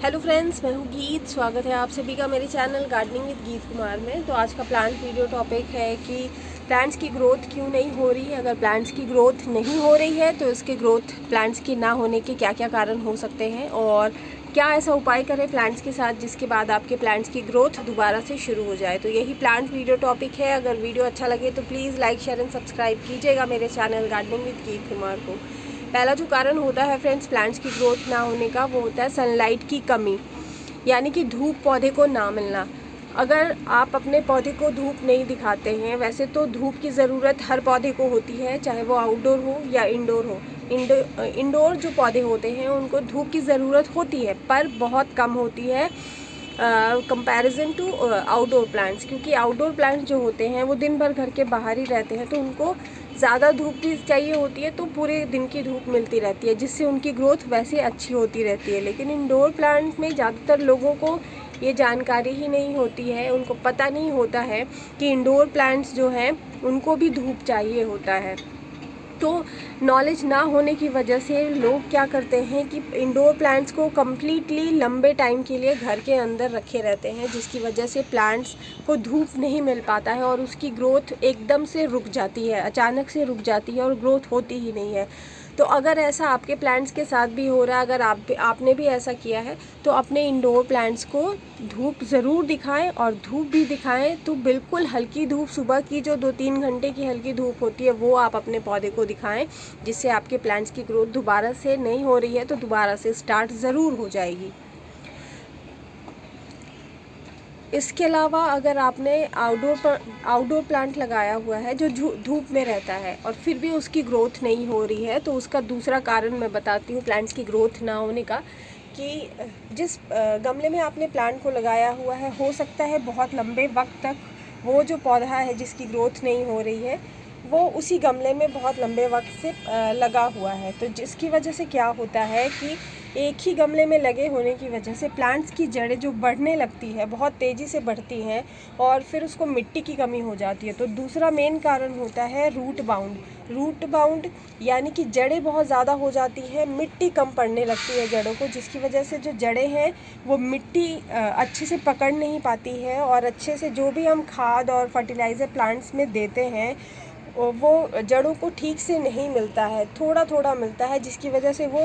Hello friends, मैं हूँ गीत। स्वागत है आप सभी का मेरे चैनल गार्डनिंग विद गीत कुमार में। तो आज का प्लांट वीडियो टॉपिक है कि प्लांट्स की ग्रोथ क्यों नहीं हो रही है। अगर प्लांट्स की ग्रोथ नहीं हो रही है तो इसके ग्रोथ प्लांट्स की ना होने के क्या क्या कारण हो सकते हैं और क्या ऐसा उपाय करें प्लांट्स के साथ जिसके बाद आपके प्लांट्स की ग्रोथ दोबारा से शुरू हो जाए। तो यही प्लांट वीडियो टॉपिक है। अगर वीडियो अच्छा लगे तो please like share and subscribe कीजिएगा मेरे चैनल गार्डनिंग विद गीत कुमार को। पहला जो कारण होता है फ्रेंड्स प्लांट्स की ग्रोथ ना होने का, वो होता है सनलाइट की कमी, यानी कि धूप पौधे को ना मिलना। अगर आप अपने पौधे को धूप नहीं दिखाते हैं, वैसे तो धूप की ज़रूरत हर पौधे को होती है, चाहे वो आउटडोर हो या इंडोर हो। इंडोर जो पौधे होते हैं उनको धूप की ज़रूरत होती है, पर बहुत कम होती है कंपैरिजन टू आउटडोर प्लांट्स, क्योंकि आउटडोर प्लांट्स जो होते हैं वो दिन भर घर के बाहर ही रहते हैं, तो उनको ज़्यादा धूप भी चाहिए होती है, तो पूरे दिन की धूप मिलती रहती है, जिससे उनकी ग्रोथ वैसे अच्छी होती रहती है। लेकिन इंडोर प्लांट में ज़्यादातर लोगों को ये जानकारी ही नहीं होती है, उनको पता नहीं होता है कि इंडोर प्लांट्स जो हैं उनको भी धूप चाहिए होता है। तो नॉलेज ना होने की वजह से लोग क्या करते हैं कि इंडोर प्लांट्स को कम्प्लीटली लंबे टाइम के लिए घर के अंदर रखे रहते हैं, जिसकी वजह से प्लांट्स को धूप नहीं मिल पाता है और उसकी ग्रोथ एकदम से रुक जाती है, अचानक से रुक जाती है और ग्रोथ होती ही नहीं है। तो अगर ऐसा आपके प्लांट्स के साथ भी हो रहा है, अगर आपने भी ऐसा किया है, तो अपने इंडोर प्लांट्स को धूप ज़रूर दिखाएं, और धूप भी दिखाएं तो बिल्कुल हल्की धूप, सुबह की जो 2-3 घंटे की हल्की धूप होती है वो आप अपने पौधे को दिखाएं, जिससे आपके प्लांट्स की ग्रोथ दोबारा से नहीं हो रही है तो दोबारा से स्टार्ट ज़रूर हो जाएगी। इसके अलावा अगर आपने आउटडोर प्लांट लगाया हुआ है जो धूप में रहता है और फिर भी उसकी ग्रोथ नहीं हो रही है, तो उसका दूसरा कारण मैं बताती हूँ प्लांट्स की ग्रोथ ना होने का, कि जिस गमले में आपने प्लांट को लगाया हुआ है, हो सकता है बहुत लंबे वक्त तक वो जो पौधा है जिसकी ग्रोथ नहीं हो रही है वो उसी गमले में बहुत लंबे वक्त से लगा हुआ है। तो जिसकी वजह से क्या होता है कि एक ही गमले में लगे होने की वजह से प्लांट्स की जड़ें जो बढ़ने लगती है, बहुत तेज़ी से बढ़ती हैं और फिर उसको मिट्टी की कमी हो जाती है। तो दूसरा मेन कारण होता है रूट बाउंड, यानी कि जड़ें बहुत ज़्यादा हो जाती हैं, मिट्टी कम पड़ने लगती है जड़ों को, जिसकी वजह से जो जड़ें हैं वो मिट्टी अच्छे से पकड़ नहीं पाती है और अच्छे से जो भी हम खाद और फर्टिलाइज़र प्लांट्स में देते हैं वो जड़ों को ठीक से नहीं मिलता है, थोड़ा थोड़ा मिलता है, जिसकी वजह से वो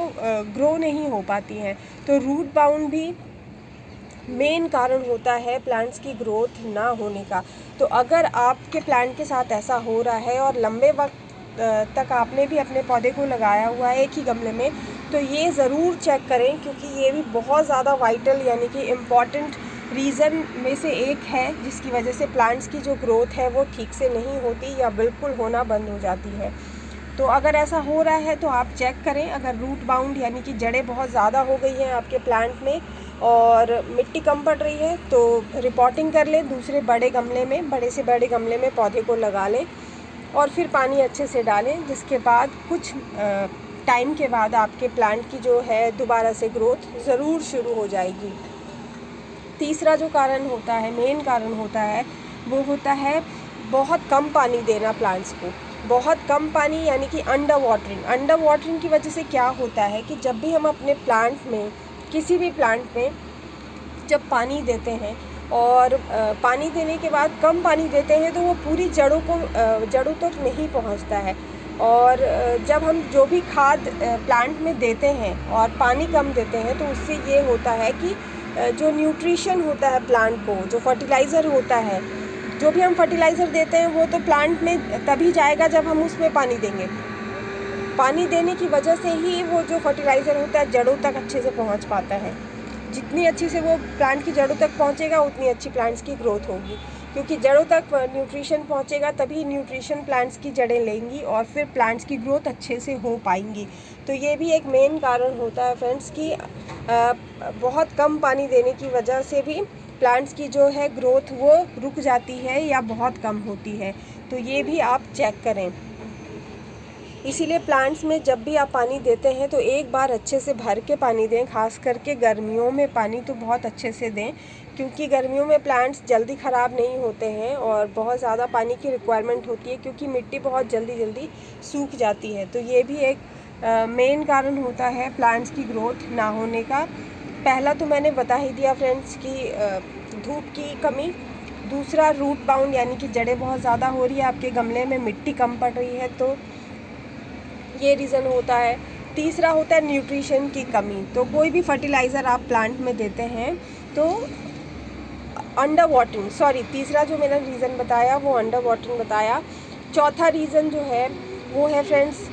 ग्रो नहीं हो पाती हैं। तो रूट बाउंड भी मेन कारण होता है प्लांट्स की ग्रोथ ना होने का। तो अगर आपके प्लांट के साथ ऐसा हो रहा है और लंबे वक्त तक आपने भी अपने पौधे को लगाया हुआ है एक ही गमले में, तो ये ज़रूर चेक करें, क्योंकि ये भी बहुत ज़्यादा वाइटल यानी कि इम्पॉर्टेंट रीज़न में से एक है जिसकी वजह से प्लांट्स की जो ग्रोथ है वो ठीक से नहीं होती या बिल्कुल होना बंद हो जाती है। तो अगर ऐसा हो रहा है तो आप चेक करें। अगर रूट बाउंड यानी कि जड़ें बहुत ज़्यादा हो गई हैं आपके प्लांट में और मिट्टी कम पड़ रही है, तो रिपोर्टिंग कर लें, दूसरे बड़े गमले में, बड़े से बड़े गमले में पौधे को लगा लें और फिर पानी अच्छे से डालें, जिसके बाद कुछ टाइम के बाद आपके प्लांट की जो है दोबारा से ग्रोथ ज़रूर शुरू हो जाएगी। तीसरा जो कारण होता है, मेन कारण होता है, वो होता है बहुत कम पानी देना प्लांट्स को। बहुत कम पानी यानी कि अंडर वाटरिंग की वजह से क्या होता है कि जब भी हम अपने प्लांट में, किसी भी प्लांट में जब पानी देते हैं और पानी देने के बाद कम पानी देते हैं तो वो पूरी जड़ों तक नहीं पहुंचता है। और जब हम जो भी खाद प्लांट में देते हैं और पानी कम देते हैं तो उससे ये होता है कि जो न्यूट्रिशन होता है प्लांट को, जो फर्टिलाइज़र होता है, जो भी हम फर्टिलाइज़र देते हैं वो तो प्लांट में तभी जाएगा जब हम उसमें पानी देंगे। पानी देने की वजह से ही वो जो फर्टिलाइज़र होता है जड़ों तक अच्छे से पहुंच पाता है। जितनी अच्छी से वो प्लांट की जड़ों तक पहुंचेगा उतनी अच्छी प्लांट्स की ग्रोथ होगी, क्योंकि जड़ों तक न्यूट्रिशन पहुंचेगा तभी न्यूट्रिशन प्लांट्स की जड़ें लेंगी और फिर प्लांट्स की ग्रोथ अच्छे से हो पाएंगी। तो ये भी एक मेन कारण होता है फ्रेंड्स कि बहुत कम पानी देने की वजह से भी प्लांट्स की जो है ग्रोथ वो रुक जाती है या बहुत कम होती है। तो ये भी आप चेक करें। इसीलिए प्लांट्स में जब भी आप पानी देते हैं तो एक बार अच्छे से भर के पानी दें, खास करके गर्मियों में पानी तो बहुत अच्छे से दें, क्योंकि गर्मियों में प्लांट्स जल्दी ख़राब नहीं होते हैं और बहुत ज़्यादा पानी की रिक्वायरमेंट होती है, क्योंकि मिट्टी बहुत जल्दी सूख जाती है। तो ये भी एक मेन कारण होता है प्लांट्स की ग्रोथ ना होने का। पहला तो मैंने बता ही दिया फ्रेंड्स कि धूप की कमी, दूसरा रूट बाउंड यानी कि जड़ें बहुत ज़्यादा हो रही है, आपके गमले में मिट्टी कम पड़ रही है तो ये रीज़न होता है। तीसरा होता है न्यूट्रिशन की कमी। तो कोई भी फर्टिलाइज़र आप प्लांट में देते हैं तो अंडर वाटरिंग, सॉरी तीसरा जो मैंने रीज़न बताया वो अंडर वाटरिंग बताया। चौथा रीज़न जो है वो है फ्रेंड्स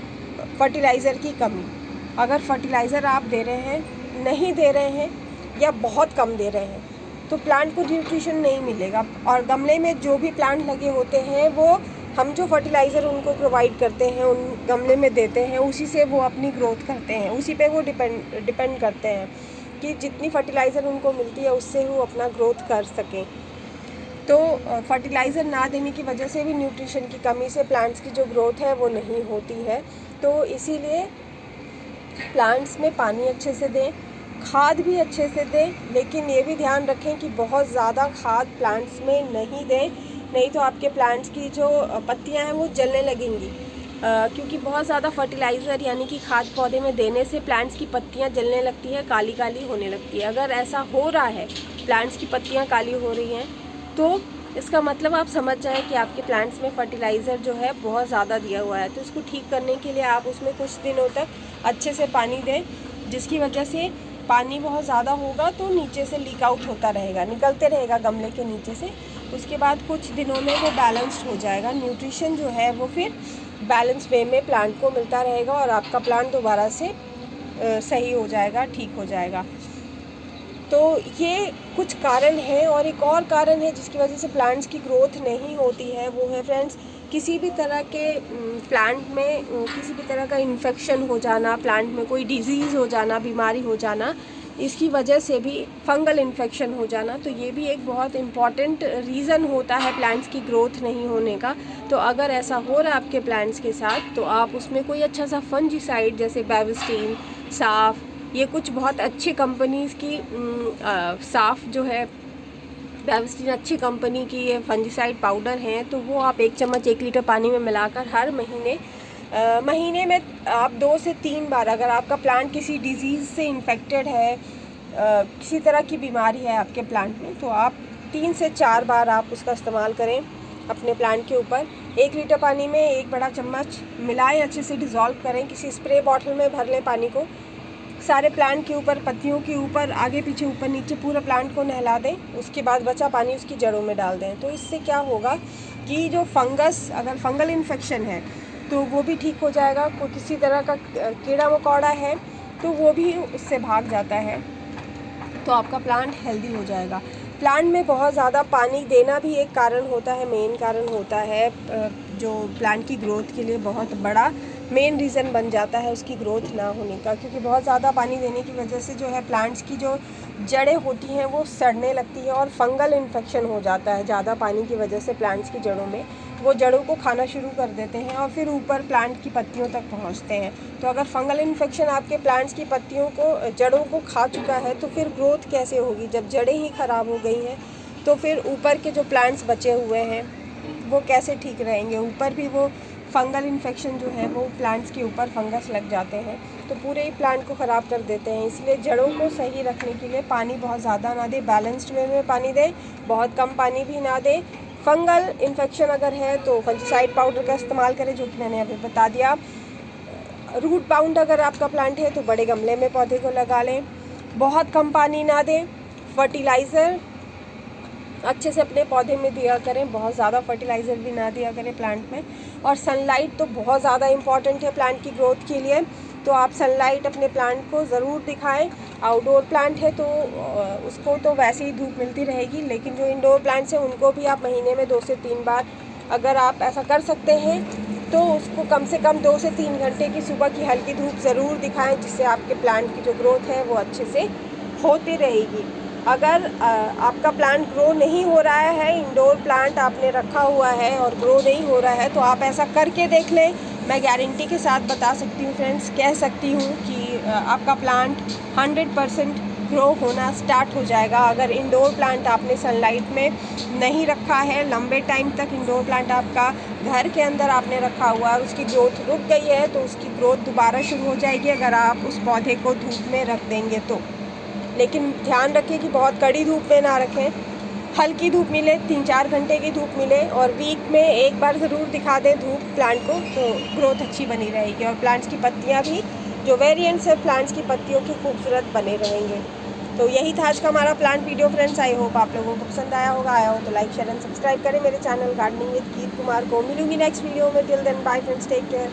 फर्टिलाइज़र की कमी। अगर फर्टिलाइज़र आप दे रहे हैं, नहीं दे रहे हैं या बहुत कम दे रहे हैं तो प्लांट को न्यूट्रिशन नहीं मिलेगा। और गमले में जो भी प्लांट लगे होते हैं वो हम जो फर्टिलाइज़र उनको प्रोवाइड करते हैं, उन गमले में देते हैं, उसी से वो अपनी ग्रोथ करते हैं, उसी पे वो डिपेंड करते हैं कि जितनी फर्टिलाइज़र उनको मिलती है उससे वो अपना ग्रोथ कर सकें। तो फर्टिलाइज़र ना देने की वजह से भी न्यूट्रिशन की कमी से प्लांट्स की जो ग्रोथ है वो नहीं होती है। तो इसीलिए प्लांट्स में पानी अच्छे से दें, खाद भी अच्छे से दें, लेकिन ये भी ध्यान रखें कि बहुत ज़्यादा खाद प्लांट्स में नहीं दें, नहीं तो आपके प्लांट्स की जो पत्तियां हैं वो जलने लगेंगी। क्योंकि बहुत ज़्यादा फर्टिलाइज़र यानी कि खाद पौधे में देने से प्लांट्स की पत्तियां जलने लगती है, काली काली होने लगती है। अगर ऐसा हो रहा है, प्लांट्स की पत्तियां काली हो रही हैं, तो इसका मतलब आप समझ जाएं कि आपके प्लांट्स में फर्टिलाइज़र जो है बहुत ज़्यादा दिया हुआ है। तो इसको ठीक करने के लिए आप उसमें कुछ दिनों तक अच्छे से पानी दें, जिसकी वजह से पानी बहुत ज़्यादा होगा तो नीचे से लीक आउट होता रहेगा, निकलते रहेगा गमले के नीचे से। उसके बाद कुछ दिनों में वो बैलेंस्ड हो जाएगा, न्यूट्रिशन जो है वो फिर बैलेंस वे में प्लांट को मिलता रहेगा और आपका प्लांट दोबारा से सही हो जाएगा, ठीक हो जाएगा। तो ये कुछ कारण हैं। और एक और कारण है जिसकी वजह से प्लांट्स की ग्रोथ नहीं होती है, वो है फ्रेंड्स किसी भी तरह के प्लांट में किसी भी तरह का इन्फेक्शन हो जाना, प्लांट में कोई डिजीज़ हो जाना, बीमारी हो जाना, इसकी वजह से भी फंगल इन्फेक्शन हो जाना। तो ये भी एक बहुत इम्पॉर्टेंट रीज़न होता है प्लांट्स की ग्रोथ नहीं होने का। तो अगर ऐसा हो रहा है आपके प्लांट्स के साथ तो आप उसमें कोई अच्छा सा फंजीसाइड जैसे बेविस्टीन, साफ, ये कुछ बहुत अच्छी कंपनीज़ की साफ जो है बेविस्टीन अच्छी कंपनी की ये फंजीसाइड पाउडर हैं, तो वो आप 1 चम्मच 1 लीटर पानी में मिलाकर हर महीने में आप 2 से 3 बार, अगर आपका प्लांट किसी डिजीज़ से इन्फेक्टेड है, किसी तरह की बीमारी है आपके प्लांट में, तो आप 3 से 4 बार आप उसका इस्तेमाल करें अपने प्लांट के ऊपर। 1 लीटर पानी में 1 बड़ा चम्मच मिलाएं, अच्छे से डिज़ोल्व करें, किसी स्प्रे बॉटल में भर लें पानी को, सारे प्लांट के ऊपर, पत्तियों के ऊपर, आगे पीछे, ऊपर नीचे पूरा प्लांट को नहला दें। उसके बाद बचा पानी उसकी जड़ों में डाल दें। तो इससे क्या होगा कि जो फंगस, अगर फंगल इन्फेक्शन है तो वो भी ठीक हो जाएगा, कोई किसी तरह का कीड़ा मकोड़ा है तो वो भी उससे भाग जाता है, तो आपका प्लांट हेल्दी हो जाएगा। प्लांट में बहुत ज़्यादा पानी देना भी एक कारण होता है, मेन कारण होता है, जो प्लांट की ग्रोथ के लिए बहुत बड़ा मेन रीज़न बन जाता है उसकी ग्रोथ ना होने का। क्योंकि बहुत ज़्यादा पानी देने की वजह से जो है प्लांट्स की जो जड़ें होती हैं वो सड़ने लगती है और फंगल इन्फेक्शन हो जाता है। ज़्यादा पानी की वजह से प्लांट्स की जड़ों में वो जड़ों को खाना शुरू कर देते हैं और फिर ऊपर प्लांट की पत्तियों तक पहुंचते हैं। तो अगर फंगल इन्फेक्शन आपके प्लांट्स की पत्तियों को, जड़ों को खा चुका है तो फिर ग्रोथ कैसे होगी? जब जड़ें ही ख़राब हो गई हैं तो फिर ऊपर के जो प्लांट्स बचे हुए हैं वो कैसे ठीक रहेंगे? ऊपर भी वो फंगल इन्फेक्शन जो है वो प्लांट्स के ऊपर फंगस लग जाते हैं तो पूरे ही प्लांट को ख़राब कर देते हैं। इसलिए जड़ों को सही रखने के लिए पानी बहुत ज़्यादा ना दें, बैलेंस्ड वे में पानी दें, बहुत कम पानी भी ना दें। फंगल इन्फेक्शन अगर है तो फंजीसाइड पाउडर का इस्तेमाल करें, जो कि मैंने अभी बता दिया। रूट बाउंड अगर आपका प्लांट है तो बड़े गमले में पौधे को लगा लें, बहुत कम पानी ना दें, फर्टिलाइज़र अच्छे से अपने पौधे में दिया करें, बहुत ज़्यादा फर्टिलाइज़र भी ना दिया करें प्लांट में। और सनलाइट तो बहुत ज़्यादा इम्पॉर्टेंट है प्लांट की ग्रोथ के लिए, तो आप सनलाइट अपने प्लांट को ज़रूर दिखाएं। आउटडोर प्लांट है तो उसको तो वैसे ही धूप मिलती रहेगी, लेकिन जो इंडोर प्लांट्स हैं उनको भी आप महीने में 2 से 3 बार अगर आप ऐसा कर सकते हैं तो उसको कम से कम 2 से 3 घंटे की सुबह की हल्की धूप ज़रूर दिखाएं, जिससे आपके प्लांट की जो ग्रोथ है वो अच्छे से होती रहेगी। अगर आपका प्लांट ग्रो नहीं हो रहा है, इंडोर प्लांट आपने रखा हुआ है और ग्रो नहीं हो रहा है, तो आप ऐसा करके देख लें। मैं गारंटी के साथ बता सकती हूँ फ्रेंड्स, कह सकती हूँ कि आपका प्लांट 100% ग्रो होना स्टार्ट हो जाएगा। अगर इंडोर प्लांट आपने सनलाइट में नहीं रखा है, लंबे टाइम तक इंडोर प्लांट आपका घर के अंदर आपने रखा हुआ है और उसकी ग्रोथ रुक गई है, तो उसकी ग्रोथ दोबारा शुरू हो जाएगी अगर आप उस पौधे को धूप में रख देंगे तो। लेकिन ध्यान रखें कि बहुत कड़ी धूप में ना रखें, हल्की धूप मिले, 3-4 घंटे की धूप मिले और वीक में एक बार ज़रूर दिखा दें धूप प्लांट को, तो ग्रोथ अच्छी बनी रहेगी और प्लांट्स की पत्तियाँ भी, जो वेरिएंट्स है प्लांट्स की पत्तियों की खूबसूरत बने रहेंगे। तो यही था आज का हमारा plant video friends. I hope आप लोगों को पसंद आया होगा। आया हो तो लाइक शेयर एंड सब्सक्राइब करें मेरे channel gardening with Kirt Kumar को। मिलूंगी नेक्स्ट वीडियो में। Till then bye friends, take care.